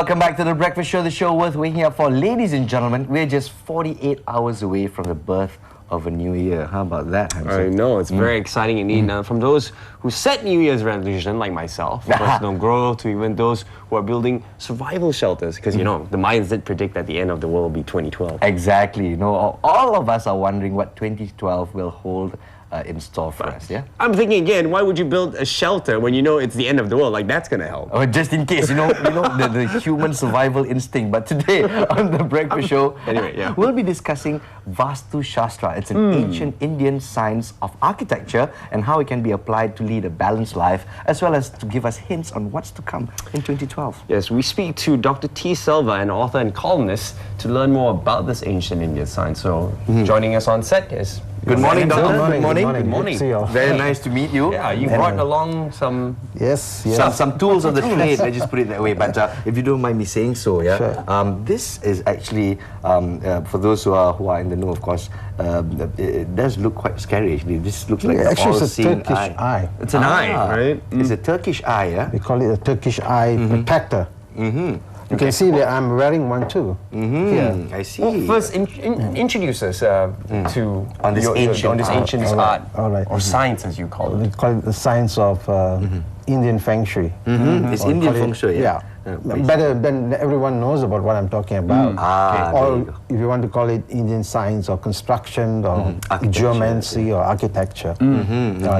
Welcome back to The Breakfast Show, the show worth waking up for. Ladies and gentlemen, we're just 48 hours away from the birth of a new year. How about that, Hanson? I know, it's very exciting indeed. Now, from those who set New Year's resolution, like myself, personal growth, to even those who are building survival shelters, because you know, the Mayans did predict that the end of the world will be 2012. Exactly. You know, all of us are wondering what 2012 will hold in store for us, yeah? I'm thinking again, why would you build a shelter when you know it's the end of the world? Like, that's gonna help. Or just in case, the human survival instinct. But today on The Breakfast Show, we'll be discussing Vastu Shastra. It's an ancient Indian science of architecture and how it can be applied to lead a balanced life, as well as to give us hints on what's to come in 2012. Yes, we speak to Dr. T. Selva, an author and columnist, to learn more about this ancient Indian science. So, joining us on set is... Good morning, Doctor. Good morning. Good morning. See you. Very nice to meet you. Yeah, you brought along some... Yes. Some tools of the trade, let's just put it that way. But if you don't mind me saying so, yeah, sure. This is actually, for those who are in the know, of course, it does look quite scary actually. This looks like an all-seeing eye. It's a Turkish eye. It's an eye, right? It's a Turkish eye, yeah? We call it a Turkish eye protector. You can see that I'm wearing one too. Here. I see. Well, first, introduce us to this ancient art, or science as you call We it. call it the science of Indian Feng Shui. It's Indian Feng Shui, yeah. Better than everyone knows about what I'm talking about. Or if you want to call it Indian science or construction or geomancy or architecture.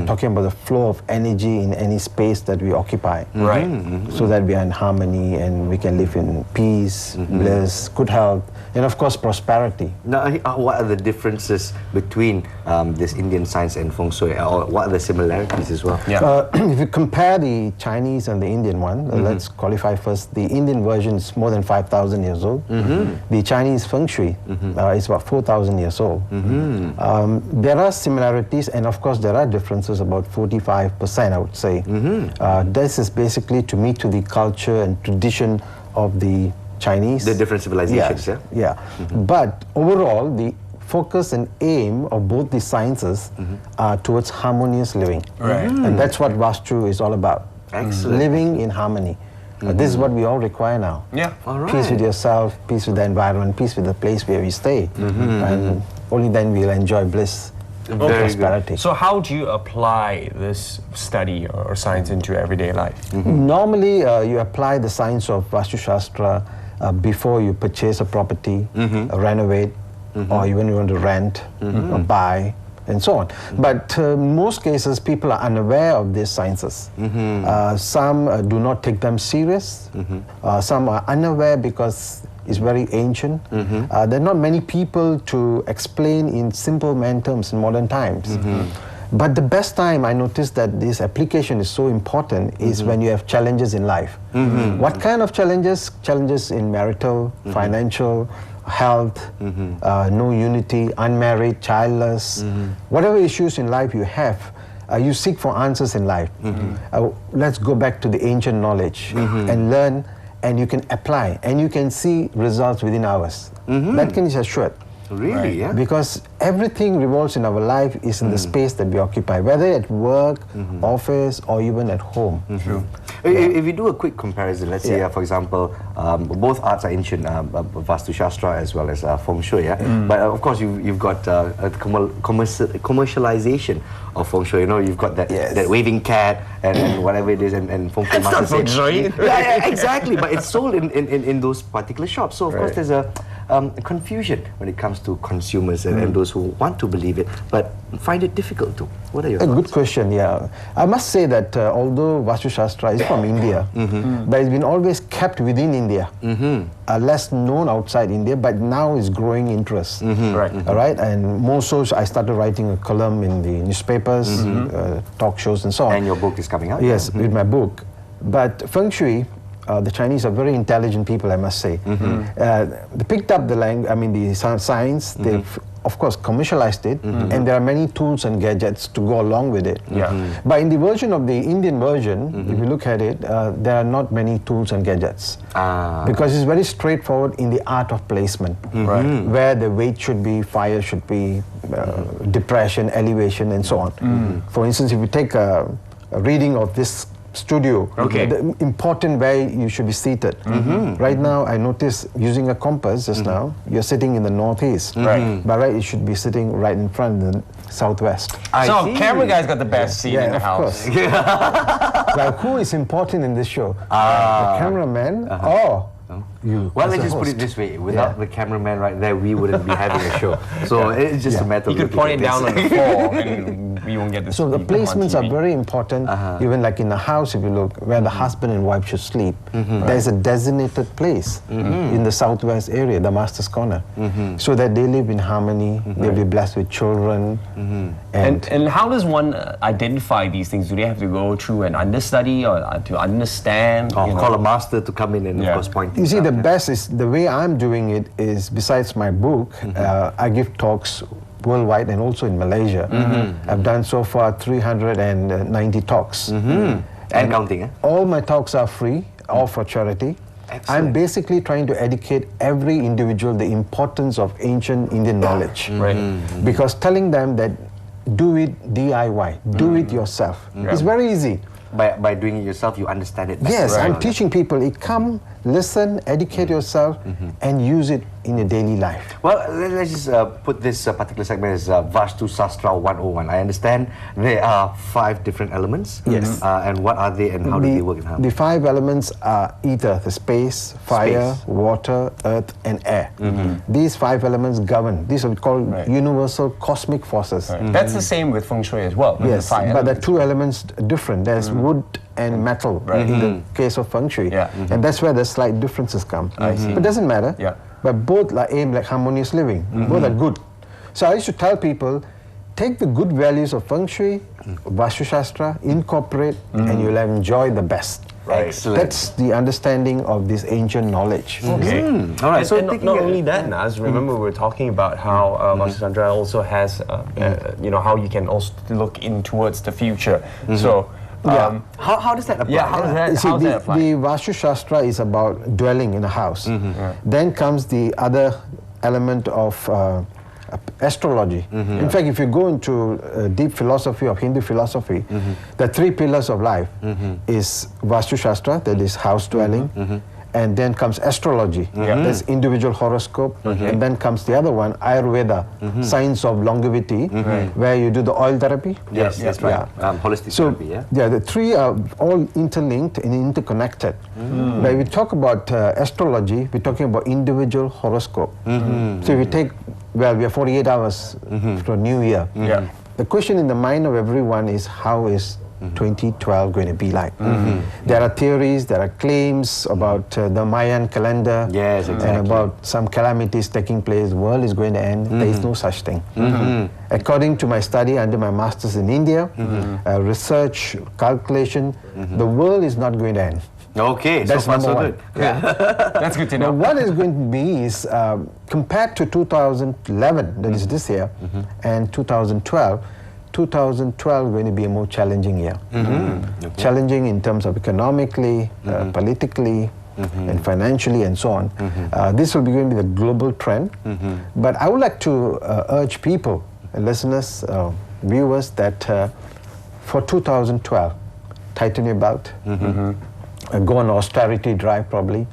Talking about the flow of energy in any space that we occupy. Right. So that we are in harmony and we can live in peace, bliss, good health, and of course prosperity. Now, what are the differences between this Indian science and Feng Shui, or what are the similarities as well? Yeah. If you compare the Chinese and the Indian one, let's qualify first. The Indian version is more than 5,000 years old. The Chinese Feng Shui is about 4,000 years old. There are similarities, and of course there are differences, about 45%, I would say. This is basically to meet to the culture and tradition of the Chinese. The different civilizations, yeah. But overall, the focus and aim of both the sciences are towards harmonious living. Right. And that's what Vastu is all about. Excellent. Living in harmony. This is what we all require now. Yeah. All right. Peace with yourself, peace with the environment, peace with the place where we stay. And only then we'll enjoy bliss and prosperity. So how do you apply this study or science into everyday life? Normally, you apply the science of Vastu Shastra before you purchase a property, renovate, or even you want to rent or buy, and so on. But in most cases, people are unaware of these sciences. Some do not take them serious. Some are unaware because it's very ancient. There are not many people to explain in simple man terms in modern times. But the best time I noticed that this application is so important is when you have challenges in life. What kind of challenges? Challenges in marital, financial, health, no unity, unmarried, childless, whatever issues in life you have, you seek for answers in life. Let's go back to the ancient knowledge and learn, and you can apply, and you can see results within hours. That can be assured. Really, yeah? Because everything revolves in our life is in the space that we occupy, whether at work, office, or even at home. True. If we do a quick comparison, let's say, for example, both arts are ancient, Vastu Shastra as well as Feng Shui, but of course you've got a commercialization of Feng Shui. You know, you've got that waving cat and whatever it is, and Feng Shui That's not Feng Shui. Yeah, exactly. But it's sold in those particular shops. So of course there's a confusion when it comes to consumers and those who want to believe it but find it difficult to. What are your thoughts? Good question, yeah. I must say that although Vastu Shastra is from India, but it's been always kept within India, less known outside India, but now is growing interest. All right, and more so, I started writing a column in the newspapers, talk shows, and so on. And your book is coming out? Yes, with my book. But Feng Shui, the Chinese are very intelligent people, I must say. They picked up the science. They've of course commercialized it, and there are many tools and gadgets to go along with it. But in the version of the Indian version, if you look at it, there are not many tools and gadgets because it's very straightforward in the art of placement, where the weight should be, fire should be, depression, elevation, and so on. For instance, if you take a reading of this studio. Okay. The important way you should be seated. Right now, I notice using a compass just now, you're sitting in the northeast. Right. But right, you should be sitting right in front in the southwest. So camera guy's got the best seat in the of house. course. Now, who is important in this show? The cameraman or you? Well, as let's a just put host? it this way. Without the cameraman right there, we wouldn't be having a show. So it's just a matter of You could looking point it at down on this. the floor and we won't get this. So the placements are very important. Even like in the house, if you look, where the husband and wife should sleep, there's a designated place in the southwest area, the master's corner, so that they live in harmony. They'll be blessed with children. And how does one identify these things? Do they have to go through an understudy or to understand? Or you know? call a master to come in and Yeah. of course point You things see, out. the best is the way I'm doing it is, besides my book, I give talks worldwide and also in Malaysia. I've done so far 390 talks. And counting, eh? All my talks are free, all for charity. Excellent. I'm basically trying to educate every individual the importance of ancient Indian knowledge. Right. Because telling them that do it DIY, do it yourself. It's very easy. By doing it yourself, you understand it better. Yes, I'm teaching people, come, listen, educate yourself, and use it in your daily life. Well, let's just put this particular segment as Vastu Sastra 101. I understand there are 5 different elements. Yes. And what are they and how do they work in harmony? The 5 elements are ether, the space, fire, Space. water, earth, and air. These 5 elements govern. These are called universal cosmic forces. That's the same with Feng Shui as well. with the Yes, fire but the elements. 2 elements are different. There's wood and metal in the case of Feng Shui. Yeah. And that's where the slight differences come. I see. But it doesn't matter. Yeah. But both are aimed at harmonious living. Both are good. So I used to tell people, take the good values of Feng Shui, Vastu Shastra, incorporate, and you'll enjoy the best. Excellent. That's the understanding of this ancient knowledge. Okay. All right, And, so and taking not a- only that, Naz, remember we were talking about how Vastu Chandra also has, how you can also look in towards the future. So, How does that apply? yeah, how does that, You see, how does that apply? the Vastu Shastra is about dwelling in a house. Then comes the other element of astrology. In fact, if you go into deep philosophy of Hindu philosophy, the 3 pillars of life is Vastu Shastra, that is house dwelling, and then comes astrology, that's individual horoscope, and then comes the other one, Ayurveda, science of longevity, where you do the oil therapy. Yes, that's right. Yeah. Holistic So, therapy, yeah? the 3 are all interlinked and interconnected. When we talk about astrology, we're talking about individual horoscope. So if we take, we have 48 hours for New Year. Yeah. The question in the mind of everyone is, how is 2012 going to be like? There are theories, there are claims about the Mayan calendar, Yes, and exactly. about some calamities taking place, the world is going to end. There is no such thing. According to my study under my master's in India, research, calculation, the world is not going to end. Okay, That's so far so number good. one. That's good to Now, know. what is going to be is, compared to 2011, that is this year, and 2012, 2012 going to be a more challenging year. Challenging in terms of economically, politically, and financially, and so on. This will be going to be the global trend. But I would like to urge people, listeners, viewers, that for 2012, tighten your belt, go on austerity drive probably,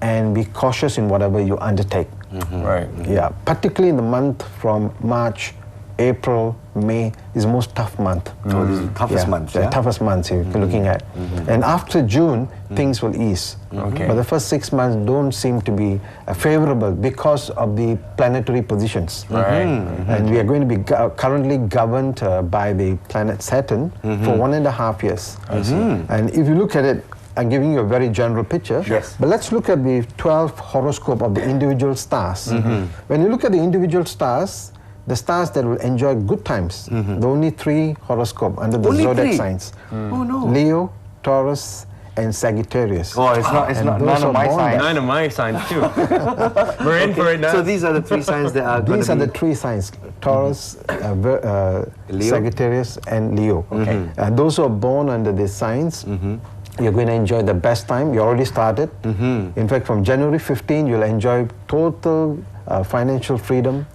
and be cautious in whatever you undertake. Right. Yeah, particularly in the month from March, April, May is the most tough month. Oh, this is the toughest month, The yeah? toughest months you're looking at. And after June, things will ease. Okay. But the first 6 months don't seem to be favorable because of the planetary positions. Right. And we are going to be currently governed by the planet Saturn for 1.5 years. And if you look at it, I'm giving you a very general picture. Yes. But let's look at the 12th horoscope of the individual stars. When you look at the individual stars, the stars that will enjoy good times, the only 3 horoscope under the Only zodiac 3? signs. Oh no. Leo, Taurus, and Sagittarius. Oh, it's not. It's And not. those None are of my born signs. None of my signs too. We're in for it now. So these are the 3 signs that are going These to are be. the 3 signs: Taurus, Leo? Sagittarius, and Leo. Okay. Those who are born under these signs, you're going to enjoy the best time. You already started. In fact, from January 15, you'll enjoy total financial freedom,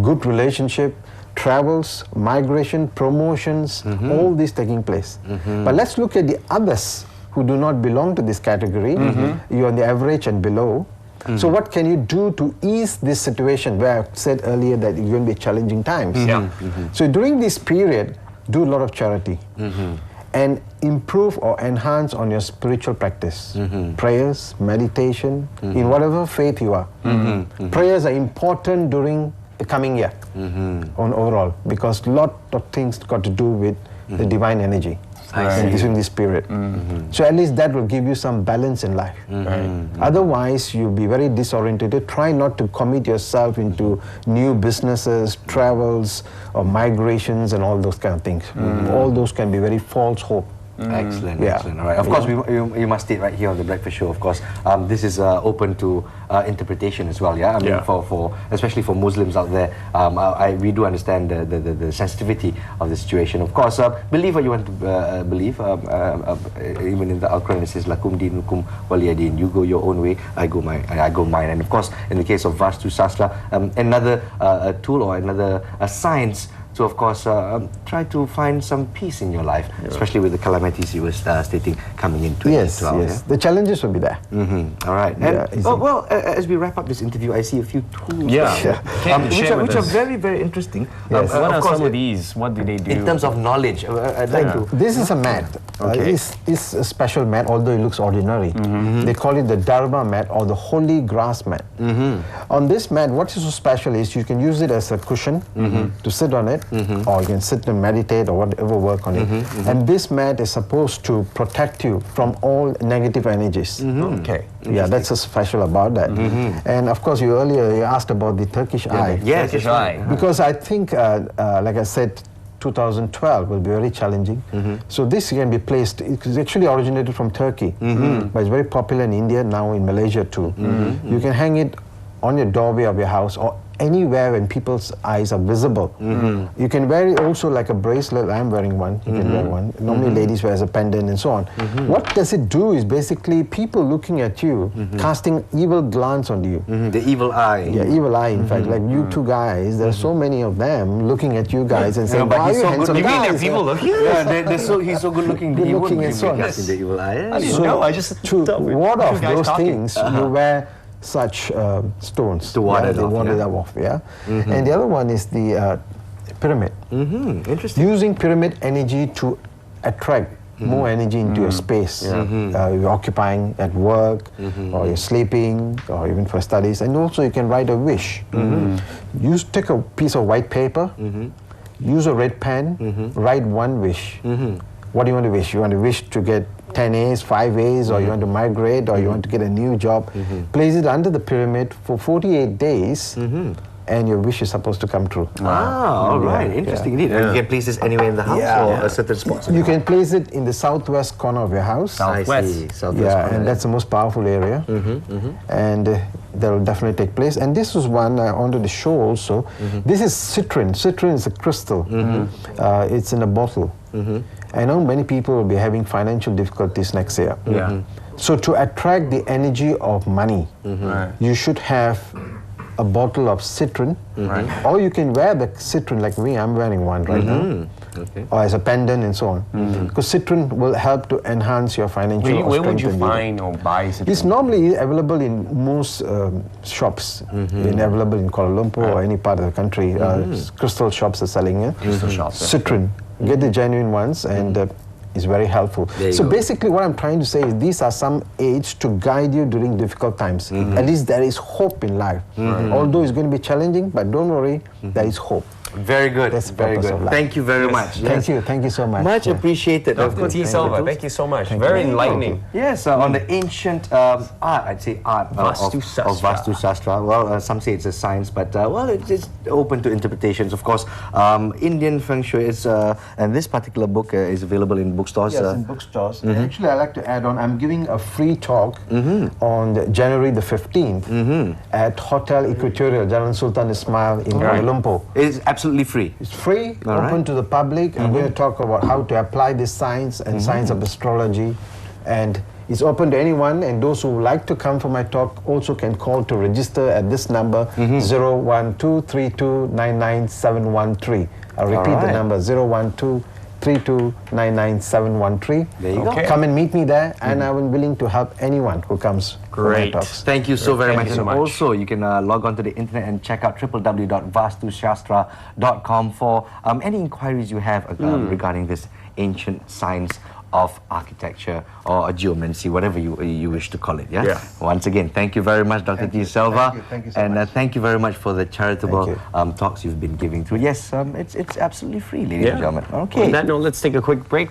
good relationship, travels, migration, promotions, all this taking place. But let's look at the others who do not belong to this category. You're on the average and below. So what can you do to ease this situation where I said earlier that it's going to be challenging times? So during this period, do a lot of charity and improve or enhance on your spiritual practice. Prayers, meditation, in whatever faith you are. Prayers are important during the coming year on overall, because a lot of things got to do with the divine energy. During this period. So at least that will give you some balance in life. Otherwise, you'll be very disoriented. Try not to commit yourself into new businesses, travels, or migrations and all those kind of things. All those can be very false hope. Excellent, excellent. All right. Of course, you must state right here on the Breakfast Show, of course, this is open to interpretation as well, yeah? I mean, for especially for Muslims out there, we do understand the sensitivity of the situation. Of course, believe what you want to believe. Even in the Al-Quran, it says, Lakum dinukum waliyadin. You go your own way, I go mine. And of course, in the case of Vastu Shastra, another tool or another science to, of course, try to find some peace in your life, especially with the calamities you were stating coming in 2012. Yes. Yeah? The challenges will be there. All right. And, well, as we wrap up this interview, I see a few tools which are very, very interesting. What are some of these? What do they do? In terms of knowledge, I'd like to... This is a mat. It's a special mat, although it looks ordinary. They call it the Dharma Mat or the Holy Grass Mat. On this mat, what is so special is you can use it as a cushion to sit on it, or you can sit and meditate or whatever, work on it. And this mat is supposed to protect you from all negative energies. Yeah, that's what's special about that. And of course, you earlier asked about the Turkish eye. Yes, Turkish eye. Because I think, like I said, 2012 will be very challenging. So this can be placed, it's actually originated from Turkey, but it's very popular in India, now in Malaysia too. You can hang it on your doorway of your house or anywhere when people's eyes are visible. You can wear it also like a bracelet. I'm wearing one. You can wear one. Normally ladies wear as a pendant and so on. What does it do is basically people looking at you, casting evil glance on you. the evil eye. Yeah, evil eye, in fact. Like you two guys, there are so many of them looking at you guys and saying, "Why are you handsome You mean there are guys?" people looking? He's so good looking. Good He looking wouldn't and so on. be casting the evil eye. I didn't know. I just To ward off guys those talking. things, you wear such stones. To ward it they off, ward it off, yeah. And the other one is the pyramid. Interesting. Using pyramid energy to attract more energy into your space. You're occupying at work, or you're sleeping, or even for studies. And also you can write a wish. Take a piece of white paper, use a red pen, write one wish. What do you want to wish? You want to wish to get 10 A's, 5 A's, or you want to migrate, or you want to get a new job. Place it under the pyramid for 48 days, and your wish is supposed to come true. All right. Interesting indeed. And you can place this anywhere in the house or a certain spot? You can place it in the southwest corner of your house. I see. Southwest corner. And that's the most powerful area. And that will definitely take place. And this was one I wanted to show also. This is citrine. Citrine is a crystal. It's in a bottle. I know many people will be having financial difficulties next year. So to attract the energy of money, you should have a bottle of citron, or you can wear the citron like me. I'm wearing one right now, or as a pendant and so on. Because citron will help to enhance your financial Where would strength you and find or buy citron? It's normally available in most shops. It's available in Kuala Lumpur or any part of the country. Crystal shops are selling it. Crystal shops, Citron. Get the genuine ones, and it's very helpful. So basically what I'm trying to say is these are some aids to guide you during difficult times. At least there is hope in life. Although it's going to be challenging, but don't worry, there is hope. Very good. That's the very purpose good. of life. Thank you very much. Thank you so much. Much appreciated. Dr. T. Selva, thank you so much. Very enlightening. Yes, on the ancient art, I'd say art Vastu of Shastra. Vastu Shastra. Well, some say it's a science, but well, it's open to interpretations. Of course, Indian Feng Shui is, and this particular book is available in bookstores. Yes, in bookstores. Actually, I'd like to add on, I'm giving a free talk on January the 15th at Hotel Equatorial, Jalan Sultan Ismail in Kuala Lumpur. It's absolutely free. It's free, open to the public. I'm going to talk about how to apply this science and science of astrology, and It's open to anyone, and those who like to come for my talk also can call to register at this number, 01232999713. I'll repeat the number, 01232999713. There you go. Come and meet me there, and I'm willing to help anyone who comes for my Great. talks. Thank you so very Thank much. you so And much. also, you can log on to the internet and check out www.vastushastra.com for any inquiries you have regarding this ancient science of architecture or geomancy, whatever you wish to call it. Yeah. Once again, thank you very much, Dr. T. Selva. Thank you so and much. Thank you very much for the charitable Thank talks you've been giving through. Yes, it's absolutely free, ladies and gentlemen. Okay. On that note, let's take a quick break.